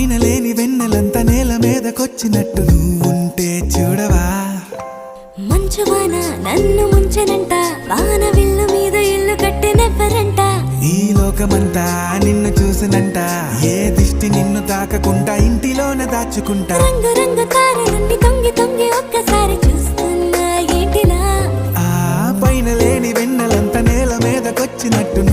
పైన లేని వెన్నెలంత నేల మీదకొచ్చినట్టు నువ్వుంటే చూడవా మంచువాన నన్ను ముంచనంట వాన విల్లు మీద ఇల్లు కట్టినెవ్వరంట ఈ లోకమంతా నిన్ను చూసినంట ఏ దిష్టి నిన్ను తాకకుండా ఇంటిలోనే దాచుకుంటా రంగు రంగు తారలన్నీ తొంగి తొంగి ఒక్కసారి చూస్తున్నా ఏంటిలా ఆ పైన లేని వెన్నెలంత నేల మీదకొచ్చినట్టు